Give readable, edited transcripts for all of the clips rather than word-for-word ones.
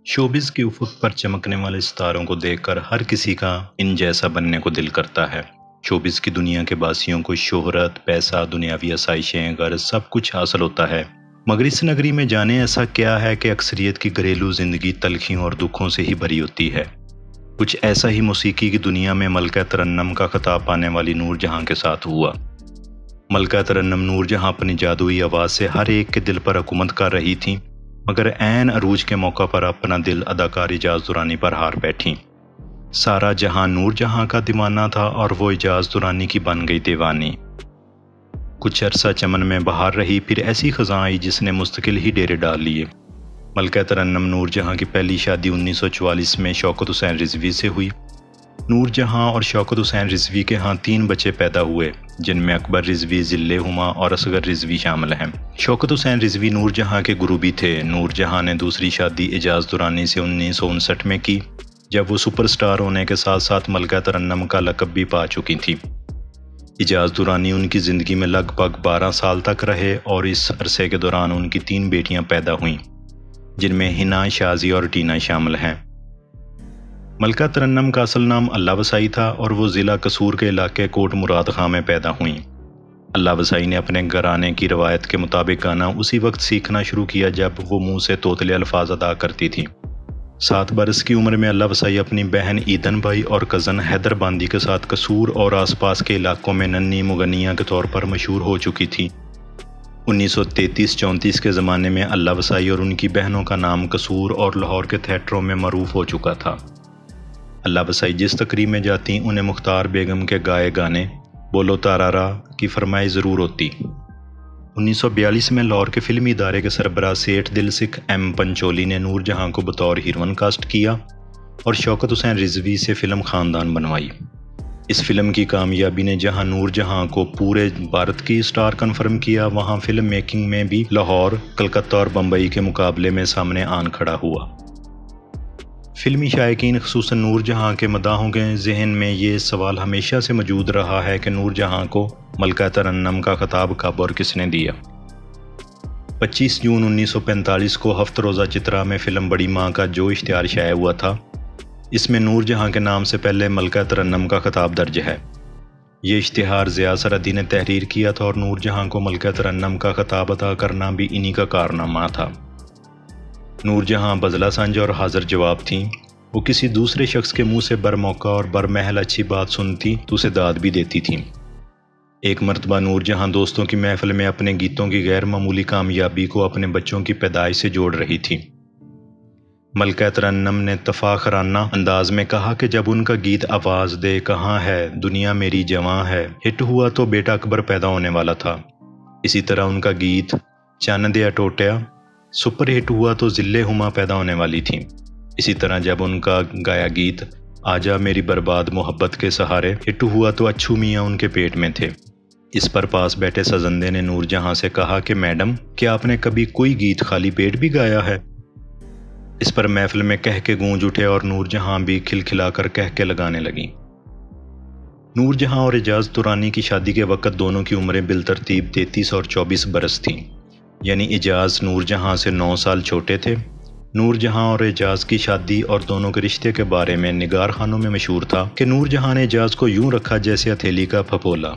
Showbiz के उफ़ुक़ पर चमकने वाले सितारों को देखकर हर किसी का इन जैसा बनने को दिल करता है। शोबिज़ की दुनिया के बासियों को शोहरत, पैसा, दुनियावी आसाइशें, गर्ज़ सब कुछ हासिल होता है, मगर इस नगरी में जाने ऐसा क्या है कि अक्सरियत की घरेलू ज़िंदगी तलख़ियों और दुखों से ही भरी होती है। कुछ ऐसा ही मौसीकी की दुनिया में मलका तरन्नम का ख़िताब पाने वाली नूरजहां के साथ हुआ। मलका तरन्नम नूरजहां अपनी जादुई आवाज़ से हर एक के दिल पर हुकूमत कर रही थीं, मगर ऐन अरूज के मौका पर अपना दिल अदाकार इजाज़ दुरानी पर हार बैठीं। सारा जहां नूरजहां का दीवाना था और वो इजाज़ दुरानी की बन गई दीवानी। कुछ अरसा चमन में बहार रही, फिर ऐसी ख़ज़ां आई जिसने मुस्तकिल ही डेरे डाल लिए। मलका तरन्नम नूरजहां की पहली शादी 1944 में शौकत हुसैन रिज़वी से हुई। नूरजहां और शौकत हुसैन रिज़वी के यहाँ 3 बच्चे पैदा हुए, जिनमें अकबर रिज़वी, ज़िल्ले हुमा और असगर रिज़वी शामिल हैं। शौकत हुसैन रिज़वी नूरजहां के गुरु भी थे। नूरजहां ने दूसरी शादी इजाज़ दुरानी से 1959 में की, जब वो सुपरस्टार होने के साथ साथ मलका तरन्नम का लक़ब भी पा चुकी थी। इजाज़ दुरानी उनकी ज़िंदगी में लगभग 12 साल तक रहे और इस अरसे के दौरान उनकी 3 बेटियां पैदा हुईं, जिनमें हिना, शाज़ी और टीना शामिल हैं। मलका तरन्नम का असल नाम अल्लाह वसाई था और वो ज़िला कसूर के इलाके कोट मुराद खां में पैदा हुईं। अल्लाह वसाई ने अपने घराने की रवायत के मुताबिक गाना उसी वक्त सीखना शुरू किया जब वो मुंह से तोतले अल्फाज अदा करती थी। 7 बरस की उम्र में अल्लाह वसाई अपनी बहन ईदन भाई और कज़न हैदर बांदी के साथ कसूर और आसपास के इलाकों में नन्ही मुगनिया के तौर पर मशहूर हो चुकी थी। 1933-34 के ज़माने में अल्लाह वसाई और उनकी बहनों का नाम कसूर और लाहौर के थिएटरों में मरूफ हो चुका था। अल्लाह वसाई जिस तकरीब में जाती, उन्हें मुख्तार बेगम के गाए गाने बोलो तारारा की फरमाइश ज़रूर होती। 1942 में लाहौर के फिल्मी इदारे के सरबराह सेठ दिलसिख एम पंचोली ने नूरजहां को बतौर हीरोइन कास्ट किया और शौकत हुसैन रिज़वी से फ़िल्म ख़ानदान बनवाई। इस फिल्म की कामयाबी ने जहां नूरजहां को पूरे भारत की स्टार कन्फर्म किया, वहां फिल्म मेकिंग में भी लाहौर, कलकत्ता और बम्बई के मुकाबले में सामने आन खड़ा हुआ। फिल्मी शायकीन ख़ुसूसन नूरजहां के मदाहों के जहन में ये सवाल हमेशा से मौजूद रहा है कि नूरजहां को मलका तरन्नम का ख़िताब कब और किसने दिया। 25 जून 1945 को हफ्त रोज़ा चित्रा में फ़िल्म बड़ी माँ का जो इश्तिहार शाया हुआ था, इसमें नूरजहां के नाम से पहले मलका तरन्नम का ख़िताब दर्ज है। ये इश्तिहार ज़िया सरहदी ने तहरीर किया था और नूरजहां को मलका तरन्नम का ख़िताब अता करना भी इन्हीं का कारनामा था। नूरजहां बज़ला संज और हाज़िर जवाब थीं। वो किसी दूसरे शख्स के मुंह से बरमौका और बरमहल अच्छी बात सुनती तो उसे दाद भी देती थीं। एक मरतबा नूरजहां दोस्तों की महफिल में अपने गीतों की गैर मामूली कामयाबी को अपने बच्चों की पैदाइश से जोड़ रही थी। मलका तरन्नम ने तफाखराना अंदाज में कहा कि जब उनका गीत आवाज़ दे कहाँ है दुनिया मेरी जवां है हिट हुआ तो बेटा अकबर पैदा होने वाला था। इसी तरह उनका गीत चन्न दिया टोटिया सुपर हिट हुआ तो ज़िल्ले हुमा पैदा होने वाली थी। इसी तरह जब उनका गाया गीत आजा मेरी बर्बाद मोहब्बत के सहारे हिट हुआ तो अच्छू मियाँ उनके पेट में थे। इस पर पास बैठे सजंदे ने नूरजहां से कहा कि मैडम, क्या आपने कभी कोई गीत खाली पेट भी गाया है? इस पर महफिल में कह के गूंज उठे और नूरजहां भी खिलखिलाकर कह के लगाने लगी। नूरजहां और इजाज़ दुरानी की शादी के वक़्त दोनों की उम्रें बिलतरतीब 33 और 24 बरस थीं, यानी इजाज़ नूरजहां से 9 साल छोटे थे। नूरजहां और इजाज़ की शादी और दोनों के रिश्ते के बारे में निगार खानों में मशहूर था कि नूरजहां ने इजाज़ को यूं रखा जैसे हथेली का फपोला।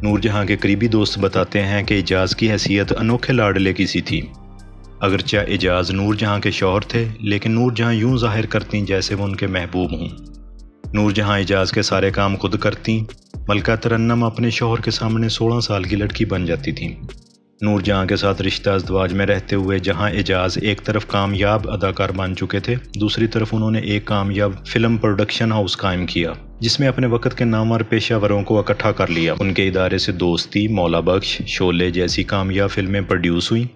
नूरजहां के करीबी दोस्त बताते हैं कि इजाज़ की हैसियत अनोखे लाडले की सी थी। अगरचे इजाज़ नूरजहां के शौहर थे, लेकिन नूरजहां यूं ज़ाहिर करती जैसे वो उनके महबूब हों। नूरजहां इजाज़ के सारे काम खुद करती। मलका तरन्नम अपने शौहर के सामने 16 साल की लड़की बन जाती थी। नूरजहां के साथ रिश्ता अज़दवाज में रहते हुए जहां इजाज़ एक तरफ कामयाब अदाकार बन चुके थे, दूसरी तरफ उन्होंने एक कामयाब फिल्म प्रोडक्शन हाउस कायम किया, जिसमें अपने वक़्त के नामवर पेशावरों को इकट्ठा कर लिया। उनके इदारे से दोस्ती, मौला बख्श, शोले जैसी कामयाब फिल्में प्रोड्यूस हुई,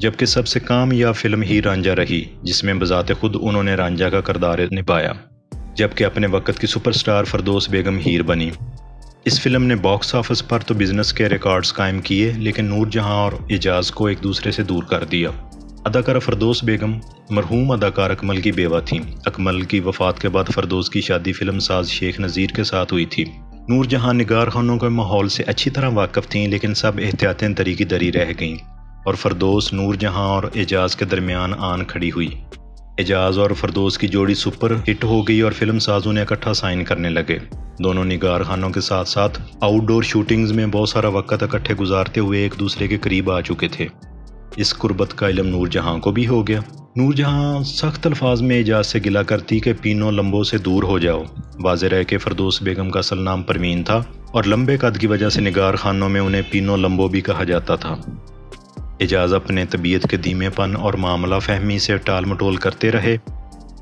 जबकि सबसे कामयाब फिल्म ही रांझा रही, जिसमें बज़ाते खुद उन्होंने रांझा का किरदार निभाया, जबकि अपने वक़्त की सुपरस्टार फ़रदौस बेगम हीर बनी। इस फिल्म ने बॉक्स ऑफिस पर तो बिजनेस के रिकॉर्ड्स कायम किए, लेकिन नूरजहां और इजाज़ को एक दूसरे से दूर कर दिया। अदाकारा फ़रदौस बेगम मरहूम अदाकार अकमल की बेवा थीं। अकमल की वफ़ात के बाद फ़रदौस की शादी फिल्म साज शेख नज़ीर के साथ हुई थी। नूरजहां निगार खानों के माहौल से अच्छी तरह वाकिफ़ थीं, लेकिन सब एहतियातें दरी की दरी रह गईं और फ़रदौस नूरजहां और एजाज़ के दरमियान आन खड़ी हुई। اعجاز اور فردوس کی جوڑی سپر ہٹ ہو گئی اور فلم سازوں نے اکٹھا سائن کرنے لگے۔ دونوں نگار خانوں کے ساتھ ساتھ آؤٹ ڈور شوٹنگز میں بہت سارا وقت اکٹھے گزارتے ہوئے ایک دوسرے کے قریب آ چکے تھے۔ اس قربت کا علم نور جہاں کو بھی ہو گیا۔ نور جہاں سخت الفاظ میں اعجاز سے گلا کرتی کہ پینو لمبوں سے دور ہو جاؤ۔ واضح رہے کہ فردوس بیگم کا اصل نام پروین تھا اور لمبے قد کی وجہ سے نگار خانوں میں انہیں پینو لمبو بھی کہا جاتا تھا۔ اعجاز اپنے طبیعت کے دھیمے پن اور معاملہ فہمی سے ٹال مٹول کرتے رہے،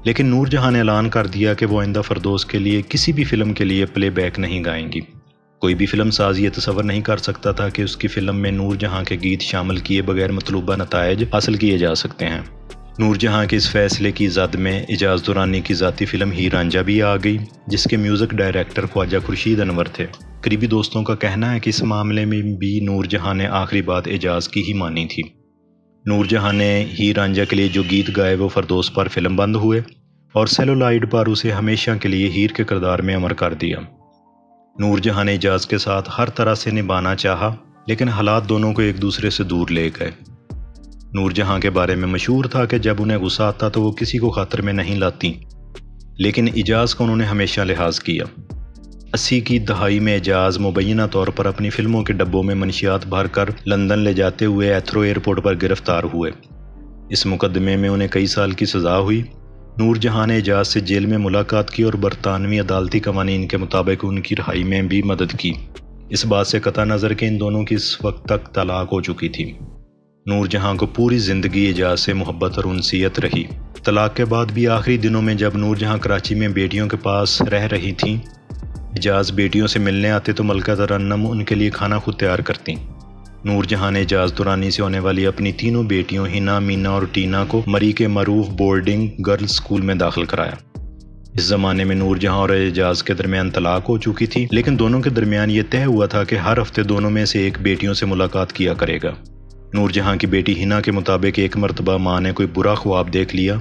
لیکن نور جہاں نے اعلان کر دیا کہ وہ آئندہ فردوس کے لیے کسی بھی فلم کے لیے پلے بیک نہیں گائیں گی۔ کوئی بھی فلم ساز یہ تصور نہیں کر سکتا تھا کہ اس کی فلم میں نور جہاں کے گیت شامل کیے بغیر مطلوبہ نتائج حاصل کیے جا سکتے ہیں۔ نور جہاں کے اس فیصلے کی زد میں اعجاز دورانی کی ذاتی فلم ہیر رانجھا بھی آ گئی، جس کے میوزک ڈائریکٹر خواجہ خورشید انور تھے۔ قریبی دوستوں کا کہنا ہے کہ اس معاملے میں بھی نور جہاں نے آخری بات اعجاز کی ہی مانی تھی۔ نور جہاں نے ہیر رانجھا کے لیے جو گیت گائے وہ فردوس پر فلم بند ہوئے اور سیلولائڈ پر اسے ہمیشہ کے لیے ہیر کے کردار میں امر کر دیا۔ نور جہاں نے اعجاز کے ساتھ ہر طرح سے نبھانا چاہا، لیکن حالات دونوں کو ایک دوسرے سے دور لے گئے۔ نور جہاں کے بارے میں مشہور تھا کہ جب انہیں غصہ آتا تو وہ کسی کو خاطر میں نہیں لاتی، لیکن اعجاز کا انہوں نے ہمیشہ لحاظ کیا۔ 80 کی دہائی میں اعجاز مبینہ طور پر اپنی فلموں کے ڈبوں میں منشیات بھر کر لندن لے جاتے ہوئے ایتھرو ایئرپورٹ پر گرفتار ہوئے۔ اس مقدمے میں انہیں کئی سال کی سزا ہوئی۔ نور جہاں نے اعجاز سے جیل میں ملاقات کی اور برطانوی عدالتی قوانین کے مطابق ان کی رہائی میں بھی مدد کی، اس بات سے قطع نظر کہ ان دونوں کی اس وقت تک طلاق ہو چکی تھی۔ نور جہاں کو پوری زندگی اعجاز سے محبت اور انسیت رہی۔ طلاق کے بعد بھی آخری دنوں میں جب نور جہاں کراچی میں بیٹیوں کے پاس رہ رہی تھیں، اعجاز بیٹیوں سے ملنے آتے تو ملکہ ترنم ان کے لیے کھانا خود تیار کرتیں۔ نور جہاں نے اعجاز دورانی سے ہونے والی اپنی تینوں بیٹیوں ہنا، مینا اور ٹینا کو مری کے معروف بورڈنگ گرلز اسکول میں داخل کرایا۔ اس زمانے میں نور جہاں اور اعجاز کے درمیان طلاق ہو چکی تھی، لیکن دونوں کے درمیان یہ طے ہوا تھا کہ ہر ہفتے دونوں میں سے ایک بیٹیوں سے ملاقات کیا کرے گا۔ نور جہاں کی بیٹی ہنا کے مطابق ایک مرتبہ ماں نے کوئی برا خواب دیکھ لیا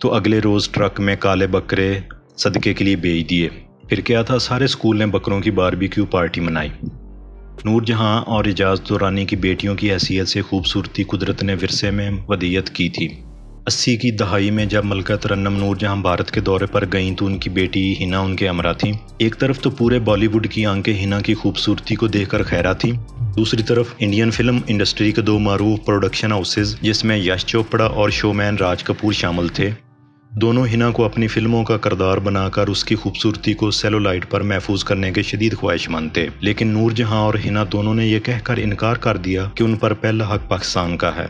تو اگلے روز ٹرک میں کالے بکرے صدقے کے لیے بھیج دیے۔ پھر کیا تھا، سارے اسکول نے بکروں کی باربیکیو پارٹی منائی۔ نور جہاں اور اعجاز دورانی کی بیٹیوں کی حیثیت سے خوبصورتی قدرت نے ورثے میں ودیعت کی تھی۔ 80 کی دہائی میں جب ملکہ ترنم نور جہاں بھارت کے دورے پر گئیں تو ان کی بیٹی ہنا ان کے ہمراہ تھیں۔ ایک طرف تو پورے بالی ووڈ کی آنکھیں ہنا کی خوبصورتی کو دیکھ کر خیرہ تھیں، دوسری طرف انڈین فلم انڈسٹری کے دو معروف پروڈکشن ہاؤسز جس میں یش چوپڑا اور شو مین راج کپور شامل تھے، دونوں ہنا کو اپنی فلموں کا کردار بنا کر اس کی خوبصورتی کو سیلولائڈ پر محفوظ کرنے کے شدید خواہش مند تھے، لیکن نور جہاں اور ہنا دونوں نے یہ کہہ کر انکار کر دیا کہ ان پر پہلا حق پاکستان کا ہے۔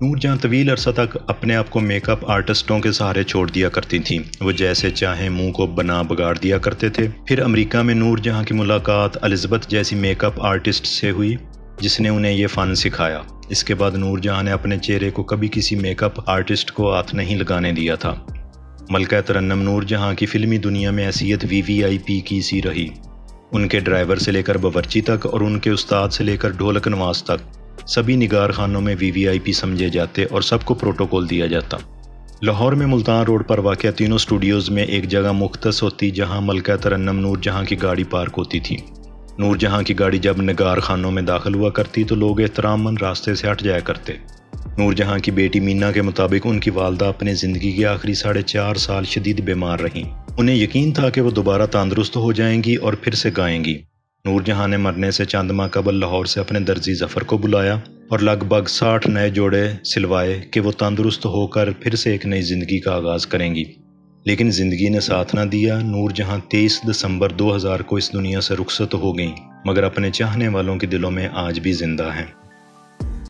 نور جہاں طویل عرصہ تک اپنے آپ کو میک اپ آرٹسٹوں کے سہارے چھوڑ دیا کرتی تھیں، وہ جیسے چاہیں منہ کو بنا بگاڑ دیا کرتے تھے۔ پھر امریکہ میں نور جہاں کی ملاقات الزبتھ جیسی میک اپ آرٹسٹ سے ہوئی جس نے انہیں یہ فن سکھایا۔ اس کے بعد نور جہاں نے اپنے چہرے کو کبھی کسی میک اپ آرٹسٹ کو ہاتھ نہیں لگانے دیا تھا۔ ملکہ ترنم نور جہاں کی فلمی دنیا میں حیثیت VIP کی سی رہی۔ ان کے ڈرائیور سے لے کر باورچی تک اور ان کے استاد سے لے کر ڈھولک نواز تک سبھی نگار خانوں میں VIP سمجھے جاتے اور سب کو پروٹوکول دیا جاتا۔ لاہور میں ملتان روڈ پر واقع تینوں اسٹوڈیوز میں ایک جگہ مختص ہوتی جہاں ملکہ ترنم نور جہاں کی گاڑی پارک ہوتی تھی۔ نور جہاں کی گاڑی جب نگار خانوں میں داخل ہوا کرتی تو لوگ احترام مند راستے سے ہٹ جایا کرتے۔ نور جہاں کی بیٹی مینا کے مطابق ان کی والدہ اپنے زندگی کے آخری 4.5 سال شدید بیمار رہیں۔ انہیں یقین تھا کہ وہ دوبارہ تندرست ہو جائیں گی اور پھر سے گائیں گی۔ نور جہاں نے مرنے سے چند ماہ قبل لاہور سے اپنے درزی ظفر کو بلایا اور لگ بھگ 60 نئے جوڑے سلوائے کہ وہ تندرست ہو کر پھر سے ایک نئی زندگی کا آغاز کریں گی، لیکن زندگی نے ساتھ نہ دیا۔ نور جہاں 23 دسمبر 2000 کو اس دنیا سے رخصت ہو گئیں، مگر اپنے چاہنے والوں کے دلوں میں آج بھی زندہ ہیں۔